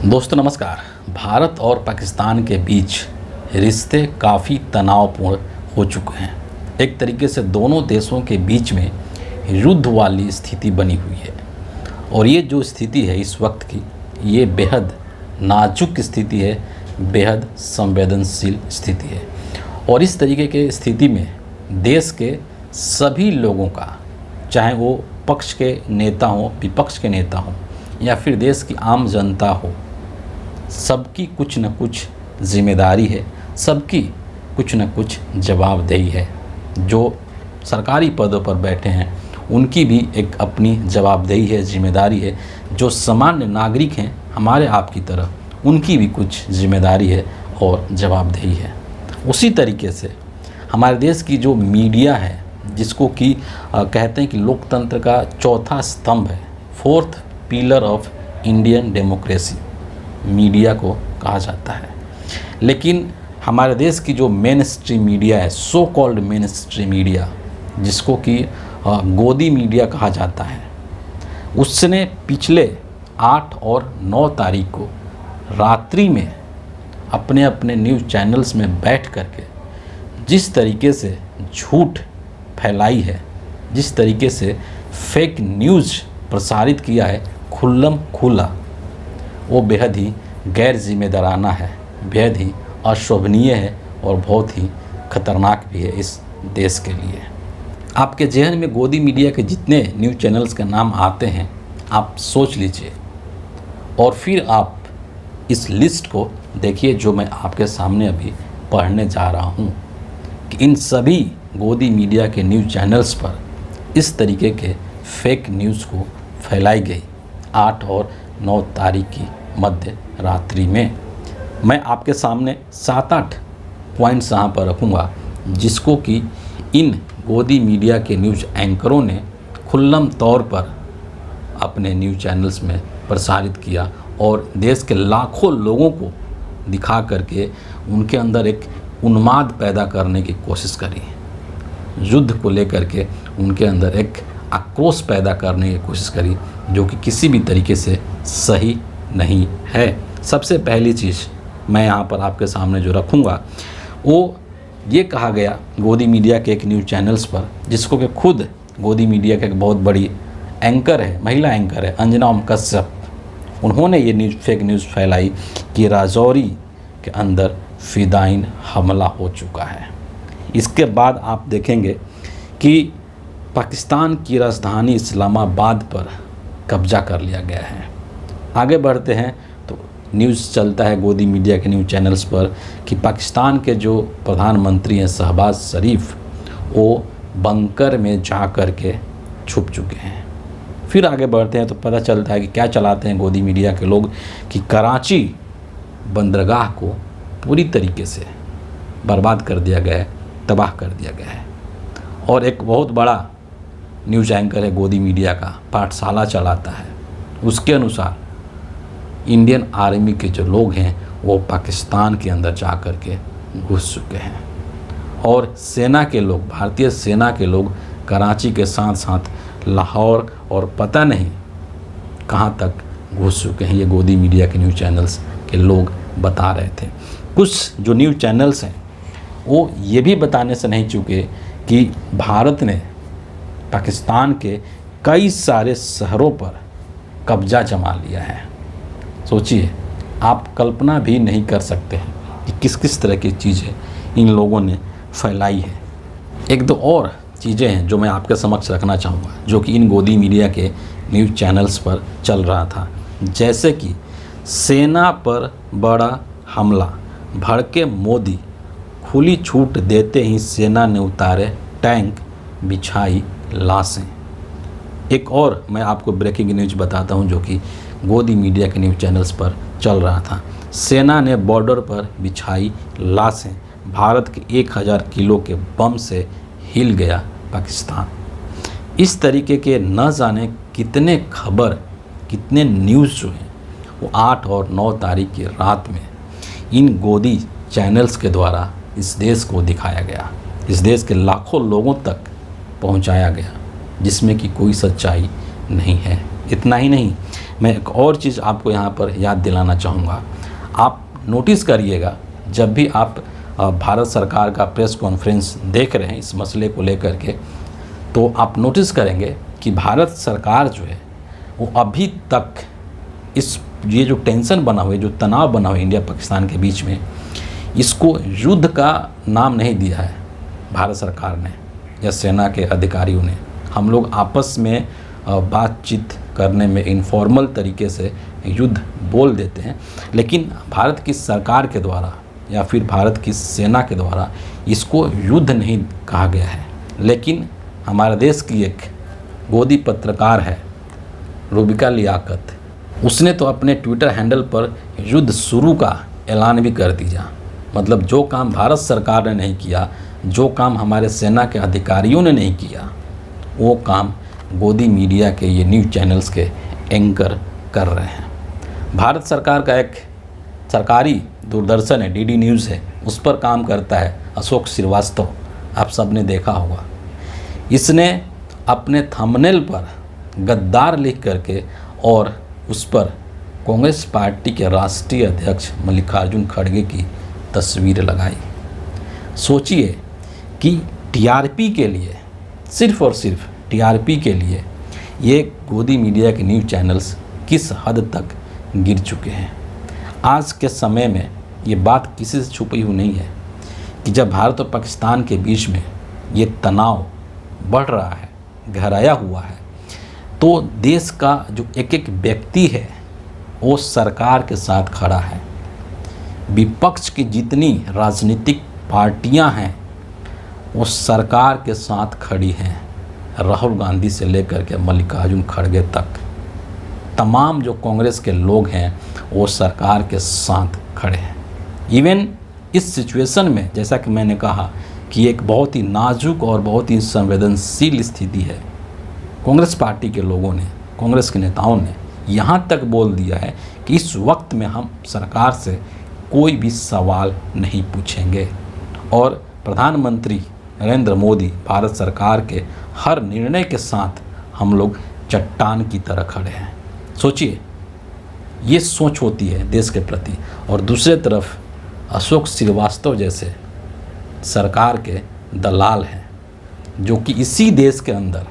दोस्तों नमस्कार। भारत और पाकिस्तान के बीच रिश्ते काफ़ी तनावपूर्ण हो चुके हैं। एक तरीके से दोनों देशों के बीच में युद्ध वाली स्थिति बनी हुई है और ये जो स्थिति है इस वक्त की, ये बेहद नाजुक स्थिति है, बेहद संवेदनशील स्थिति है। और इस तरीके के स्थिति में देश के सभी लोगों का, चाहे वो पक्ष के नेता हों, विपक्ष के नेता हों या फिर देश की आम जनता हो, सबकी कुछ न कुछ जिम्मेदारी है, सबकी कुछ न कुछ जवाबदेही है। जो सरकारी पदों पर बैठे हैं उनकी भी एक अपनी जवाबदेही है, जिम्मेदारी है। जो सामान्य नागरिक हैं हमारे आपकी तरह, उनकी भी कुछ जिम्मेदारी है और जवाबदेही है। उसी तरीके से हमारे देश की जो मीडिया है, जिसको कि कहते हैं कि लोकतंत्र का चौथा स्तंभ है, fourth pillar of Indian democracy, media को कहा जाता है। लेकिन हमारे देश की जो मेन स्ट्रीम मीडिया है, so called main stream media, जिसको कि गोदी मीडिया कहा जाता है, उसने पिछले 8 और 9 तारीख को रात्रि में अपने अपने न्यूज़ चैनल्स में बैठ करके जिस तरीके से झूठ फैलाई है, जिस तरीके से फेक न्यूज़ प्रसारित किया है खुल्लम खुला, वो बेहद ही गैर जिम्मेदाराना है, बेहद ही अशोभनीय है और बहुत ही खतरनाक भी है इस देश के लिए। आपके जहन में गोदी मीडिया के जितने न्यूज़ चैनल्स का नाम आते हैं, आप सोच लीजिए और फिर आप इस लिस्ट को देखिए जो मैं आपके सामने अभी पढ़ने जा रहा हूँ कि इन सभी गोदी मीडिया के न्यूज़ चैनल्स पर इस तरीके के फेक न्यूज़ को फैलाई गई 8 और 9 तारीख की मध्य रात्रि में। मैं आपके सामने 7-8 पॉइंट्स यहाँ पर रखूँगा, जिसको कि इन गोदी मीडिया के न्यूज़ एंकरों ने खुल्लम तौर पर अपने न्यूज़ चैनल्स में प्रसारित किया और देश के लाखों लोगों को दिखा करके उनके अंदर एक उन्माद पैदा करने की कोशिश करी, युद्ध को लेकर के उनके अंदर एक आक्रोश पैदा करने की कोशिश करी, जो कि किसी भी तरीके से सही नहीं है। सबसे पहली चीज़ मैं यहाँ पर आपके सामने जो रखूँगा वो ये कहा गया गोदी मीडिया के एक न्यूज़ चैनल्स पर, जिसको कि खुद गोदी मीडिया के एक बहुत बड़ी एंकर है, महिला एंकर है, अंजना ओम कश्यप, उन्होंने ये फेक न्यूज़ फैलाई कि राजौरी के अंदर फिदायीन हमला हो चुका है। इसके बाद आप देखेंगे कि पाकिस्तान की राजधानी इस्लामाबाद पर कब्जा कर लिया गया है। आगे बढ़ते हैं तो न्यूज़ चलता है गोदी मीडिया के न्यूज़ चैनल्स पर कि पाकिस्तान के जो प्रधानमंत्री हैं शहबाज शरीफ, वो बंकर में जा कर के छुप चुके हैं। फिर आगे बढ़ते हैं तो पता चलता है कि क्या चलाते हैं गोदी मीडिया के लोग कि कराची बंदरगाह को पूरी तरीके से बर्बाद कर दिया गया है, तबाह कर दिया गया है। और एक बहुत बड़ा न्यूज़ एंकर है गोदी मीडिया का, पाठशाला चलाता है, उसके अनुसार इंडियन आर्मी के जो लोग हैं वो पाकिस्तान के अंदर जा कर के घुस चुके हैं और सेना के लोग, भारतीय सेना के लोग कराची के साथ साथ लाहौर और पता नहीं कहाँ तक घुस चुके हैं। ये गोदी मीडिया के न्यूज़ चैनल्स के लोग बता रहे थे। कुछ जो न्यूज़ चैनल्स हैं वो ये भी बताने से नहीं चुके कि भारत ने पाकिस्तान के कई सारे शहरों पर कब्जा जमा लिया है। सोचिए, आप कल्पना भी नहीं कर सकते हैं कि किस किस तरह की चीज़ें इन लोगों ने फैलाई है। एक दो और चीज़ें हैं जो मैं आपके समक्ष रखना चाहूँगा, जो कि इन गोदी मीडिया के न्यूज़ चैनल्स पर चल रहा था। जैसे कि सेना पर बड़ा हमला, भड़के मोदी, खुली छूट देते ही सेना ने उतारे टैंक, बिछाई लाशें। एक और मैं आपको ब्रेकिंग न्यूज़ बताता हूं जो कि गोदी मीडिया के न्यूज़ चैनल्स पर चल रहा था। सेना ने बॉर्डर पर बिछाई लाशें, भारत के 1000 किलो के बम से हिल गया पाकिस्तान। इस तरीके के न जाने कितने खबर, कितने न्यूज़ जो हैं वो 8 और 9 तारीख की रात में इन गोदी चैनल्स के द्वारा इस देश को दिखाया गया, इस देश के लाखों लोगों तक पहुंचाया गया, जिसमें कि कोई सच्चाई नहीं है। इतना ही नहीं, मैं एक और चीज़ आपको यहाँ पर याद दिलाना चाहूँगा। आप नोटिस करिएगा, जब भी आप भारत सरकार का प्रेस कॉन्फ्रेंस देख रहे हैं इस मसले को लेकर के, तो आप नोटिस करेंगे कि भारत सरकार जो है वो अभी तक ये जो टेंशन बना हुआ है, जो तनाव बना हुआ है इंडिया पाकिस्तान के बीच में, इसको युद्ध का नाम नहीं दिया है भारत सरकार ने या सेना के अधिकारियों ने। हम लोग आपस में बातचीत करने में इनफॉर्मल तरीके से युद्ध बोल देते हैं, लेकिन भारत की सरकार के द्वारा या फिर भारत की सेना के द्वारा इसको युद्ध नहीं कहा गया है। लेकिन हमारे देश की एक गोदी पत्रकार है रूबिका लियाकत, उसने तो अपने ट्विटर हैंडल पर युद्ध शुरू का ऐलान भी कर दिया। मतलब जो काम भारत सरकार ने नहीं किया, जो काम हमारे सेना के अधिकारियों ने नहीं किया, वो काम गोदी मीडिया के ये न्यूज़ चैनल्स के एंकर कर रहे हैं। भारत सरकार का एक सरकारी दूरदर्शन है, डीडी न्यूज़ है, उस पर काम करता है अशोक श्रीवास्तव, आप सब ने देखा होगा। इसने अपने थंबनेल पर गद्दार लिख करके और उस पर कांग्रेस पार्टी के राष्ट्रीय अध्यक्ष मल्लिकार्जुन खड़गे की तस्वीर लगाई। सोचिए कि टीआरपी के लिए, सिर्फ और सिर्फ टीआरपी के लिए ये गोदी मीडिया के न्यूज़ चैनल्स किस हद तक गिर चुके हैं। आज के समय में ये बात किसी से छुपी हुई नहीं है कि जब भारत और पाकिस्तान के बीच में ये तनाव बढ़ रहा है, गहराया हुआ है, तो देश का जो एक एक व्यक्ति है वो सरकार के साथ खड़ा है। विपक्ष की जितनी राजनीतिक पार्टियां हैं वो सरकार के साथ खड़ी हैं। राहुल गांधी से लेकर के मल्लिकार्जुन खड़गे तक तमाम जो कांग्रेस के लोग हैं वो सरकार के साथ खड़े हैं। इवन इस सिचुएशन में, जैसा कि मैंने कहा कि एक बहुत ही नाजुक और बहुत ही संवेदनशील स्थिति है, कांग्रेस पार्टी के लोगों ने, कांग्रेस के नेताओं ने यहाँ तक बोल दिया है कि इस वक्त में हम सरकार से कोई भी सवाल नहीं पूछेंगे और प्रधानमंत्री नरेंद्र मोदी भारत सरकार के हर निर्णय के साथ हम लोग चट्टान की तरह खड़े हैं। सोचिए, ये सोच होती है देश के प्रति। और दूसरे तरफ अशोक श्रीवास्तव जैसे सरकार के दलाल हैं जो कि इसी देश के अंदर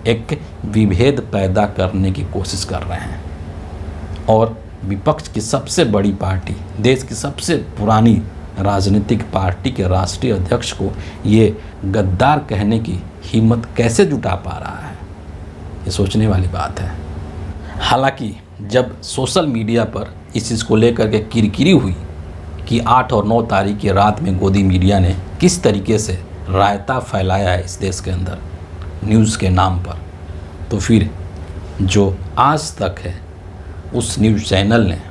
एक विभेद पैदा करने की कोशिश कर रहे हैं और विपक्ष की सबसे बड़ी पार्टी, देश की सबसे पुरानी राजनीतिक पार्टी के राष्ट्रीय अध्यक्ष को ये गद्दार कहने की हिम्मत कैसे जुटा पा रहा है, ये सोचने वाली बात है। हालांकि जब सोशल मीडिया पर इस चीज़ को लेकर के किरकिरी हुई कि 8 और 9 तारीख की रात में गोदी मीडिया ने किस तरीके से रायता फैलाया है इस देश के अंदर न्यूज़ के नाम पर, तो फिर जो आज तक है उस न्यूज़ चैनल ने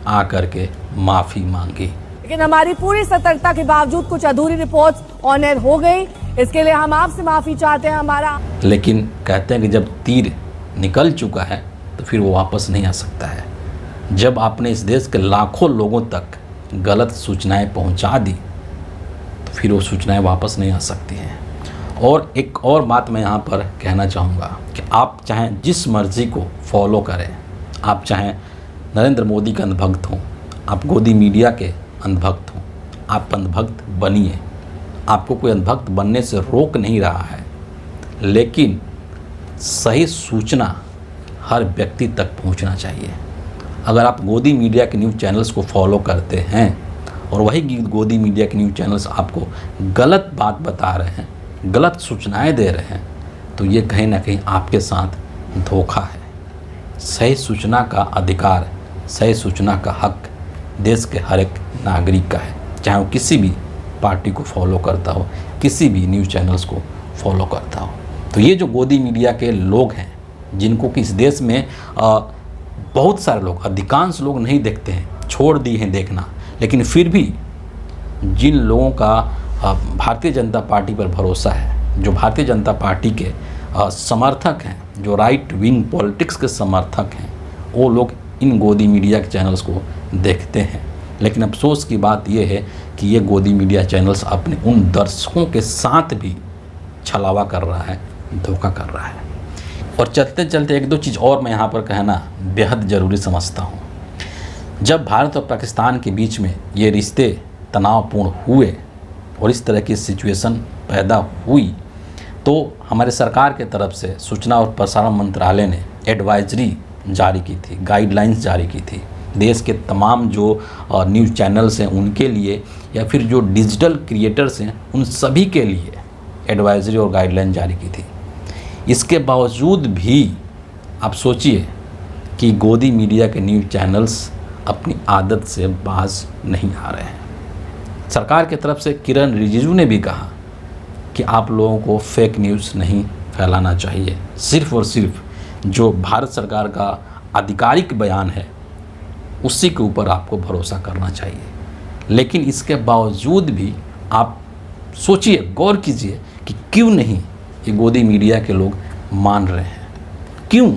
आकर के माफ़ी मांगी। लेकिन हमारी पूरी सतर्कता के बावजूद कुछ अधूरी रिपोर्ट्स ऑन एयर हो गई, इसके लिए हम आपसे माफ़ी चाहते हैं। लेकिन कहते हैं कि जब तीर निकल चुका है तो फिर वो वापस नहीं आ सकता है। जब आपने इस देश के लाखों लोगों तक गलत सूचनाएं पहुंचा दी तो फिर वो सूचनाएं वापस नहीं आ सकती हैं। और एक और बात मैं यहाँ पर कहना चाहूँगा कि आप चाहें जिस मर्ज़ी को फॉलो करें, आप चाहें नरेंद्र मोदी के अंधभक्त हों, आप गोदी मीडिया के अंधभक्त हों, आप अंधभक्त बनिए, आपको कोई अंधभक्त बनने से रोक नहीं रहा है, लेकिन सही सूचना हर व्यक्ति तक पहुंचना चाहिए। अगर आप गोदी मीडिया के न्यूज़ चैनल्स को फॉलो करते हैं और वही गोदी मीडिया के न्यूज़ चैनल्स आपको गलत बात बता रहे हैं, गलत सूचनाएं दे रहे हैं, तो ये कहीं ना कहीं आपके साथ धोखा है। सही सूचना का अधिकार, सही सूचना का हक देश के हर एक नागरिक का है, चाहे वो किसी भी पार्टी को फॉलो करता हो, किसी भी न्यूज़ चैनल्स को फॉलो करता हो। तो ये जो गोदी मीडिया के लोग हैं, जिनको कि इस देश में बहुत सारे लोग, अधिकांश लोग नहीं देखते हैं, छोड़ दिए हैं देखना, लेकिन फिर भी जिन लोगों का भारतीय जनता पार्टी पर भरोसा है, जो भारतीय जनता पार्टी के समर्थक हैं, जो राइट विंग पॉलिटिक्स के समर्थक हैं, वो लोग इन गोदी मीडिया के चैनल्स को देखते हैं। लेकिन अफसोस की बात यह है कि ये गोदी मीडिया चैनल्स अपने उन दर्शकों के साथ भी छलावा कर रहा है, धोखा कर रहा है। और चलते चलते एक दो चीज़ और मैं यहाँ पर कहना बेहद ज़रूरी समझता हूँ। जब भारत और पाकिस्तान के बीच में ये रिश्ते तनावपूर्ण हुए और इस तरह की सिचुएशन पैदा हुई, तो हमारे सरकार के तरफ से सूचना और प्रसारण मंत्रालय ने एडवाइजरी जारी की थी, गाइडलाइंस जारी की थी। देश के तमाम जो न्यूज़ चैनल्स हैं उनके लिए या फिर जो डिजिटल क्रिएटर्स हैं उन सभी के लिए एडवाइजरी और गाइडलाइन जारी की थी। इसके बावजूद भी आप सोचिए कि गोदी मीडिया के न्यूज़ चैनल्स अपनी आदत से बाज नहीं आ रहे हैं। सरकार की तरफ से किरण रिजिजू ने भी कहा कि आप लोगों को फेक न्यूज़ नहीं फैलाना चाहिए, सिर्फ़ और सिर्फ जो भारत सरकार का आधिकारिक बयान है उसी के ऊपर आपको भरोसा करना चाहिए। लेकिन इसके बावजूद भी आप सोचिए, गौर कीजिए कि क्यों नहीं ये गोदी मीडिया के लोग मान रहे हैं, क्यों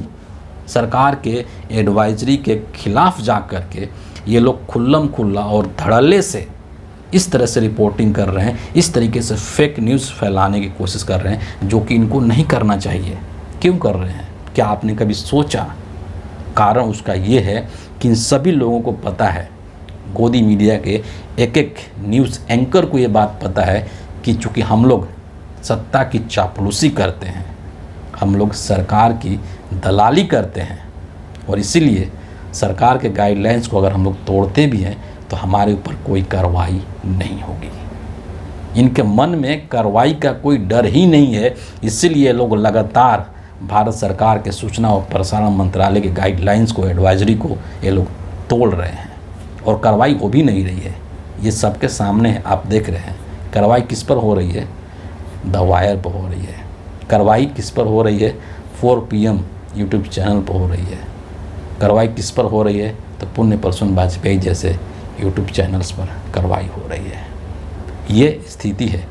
सरकार के एडवाइजरी के खिलाफ जा कर के ये लोग खुल्लम खुल्ला और धड़ल्ले से इस तरह से रिपोर्टिंग कर रहे हैं, इस तरीके से फेक न्यूज़ फैलाने की कोशिश कर रहे हैं जो कि इनको नहीं करना चाहिए। क्यों कर रहे हैं? क्या आपने कभी सोचा? कारण उसका ये है कि इन सभी लोगों को पता है, गोदी मीडिया के एक एक न्यूज़ एंकर को ये बात पता है कि चूँकि हम लोग सत्ता की चापलूसी करते हैं, हम लोग सरकार की दलाली करते हैं और इसीलिए सरकार के गाइडलाइंस को अगर हम लोग तोड़ते भी हैं तो हमारे ऊपर कोई कार्रवाई नहीं होगी। इनके मन में कार्रवाई का कोई डर ही नहीं है, इसीलिए लोग लगातार भारत सरकार के सूचना और प्रसारण मंत्रालय के गाइडलाइंस को, एडवाइजरी को ये लोग तोड़ रहे हैं और कार्रवाई हो भी नहीं रही है। ये सबके सामने है, आप देख रहे हैं। कार्रवाई किस पर हो रही है? द वायर पर हो रही है। कार्रवाई किस पर हो रही है? 4 PM यूट्यूब चैनल पर हो रही है। कार्रवाई किस पर हो रही है? तो पुण्य परसुन वाजपेयी जैसे यूट्यूब चैनल्स पर कार्रवाई हो रही है। ये स्थिति है।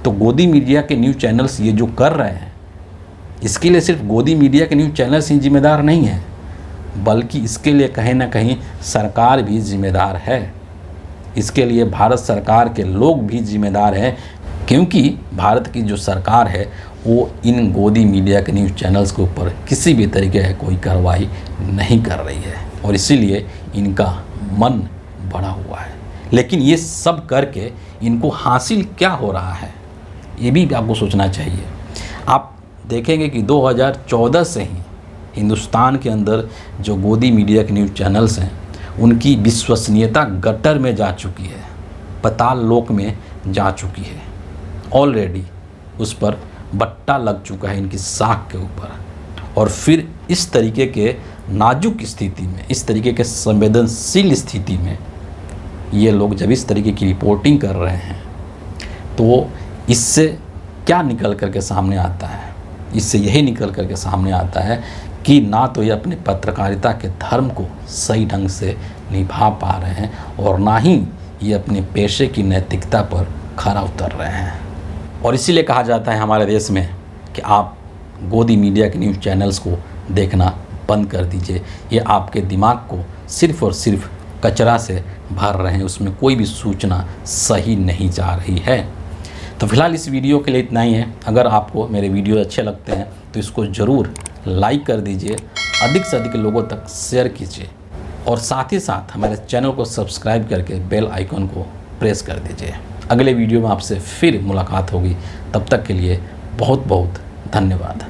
तो गोदी मीडिया के न्यूज़ चैनल्स ये जो कर रहे हैं, इसके लिए सिर्फ गोदी मीडिया के न्यूज़ चैनल्स ही जिम्मेदार नहीं हैं, बल्कि इसके लिए कहीं ना कहीं सरकार भी जिम्मेदार है। इसके लिए भारत सरकार के लोग भी जिम्मेदार हैं, क्योंकि भारत की जो सरकार है वो इन गोदी मीडिया के न्यूज़ चैनल्स के ऊपर किसी भी तरीके की कोई कार्रवाई नहीं कर रही है और इसीलिए इनका मन बढ़ा हुआ है। लेकिन ये सब करके इनको हासिल क्या हो रहा है, ये भी आपको सोचना चाहिए। आप देखेंगे कि 2014 से ही हिंदुस्तान के अंदर जो गोदी मीडिया के न्यूज़ चैनल्स हैं उनकी विश्वसनीयता गटर में जा चुकी है, पाताल लोक में जा चुकी है। ऑलरेडी उस पर बट्टा लग चुका है इनकी साख के ऊपर। और फिर इस तरीके के नाजुक स्थिति में, इस तरीके के संवेदनशील स्थिति में ये लोग जब इस तरीके की रिपोर्टिंग कर रहे हैं तो इससे क्या निकल कर के सामने आता है? इससे यही निकल कर के सामने आता है कि ना तो ये अपने पत्रकारिता के धर्म को सही ढंग से निभा पा रहे हैं और ना ही ये अपने पेशे की नैतिकता पर खरा उतर रहे हैं। और इसीलिए कहा जाता है हमारे देश में कि आप गोदी मीडिया के न्यूज़ चैनल्स को देखना बंद कर दीजिए। ये आपके दिमाग को सिर्फ़ और सिर्फ कचरा से भर रहे हैं, उसमें कोई भी सूचना सही नहीं जा रही है। तो फिलहाल इस वीडियो के लिए इतना ही है। अगर आपको मेरे वीडियो अच्छे लगते हैं तो इसको ज़रूर लाइक कर दीजिए, अधिक से अधिक लोगों तक शेयर कीजिए और साथ ही साथ हमारे चैनल को सब्सक्राइब करके बेल आइकन को प्रेस कर दीजिए। अगले वीडियो में आपसे फिर मुलाकात होगी, तब तक के लिए बहुत बहुत धन्यवाद।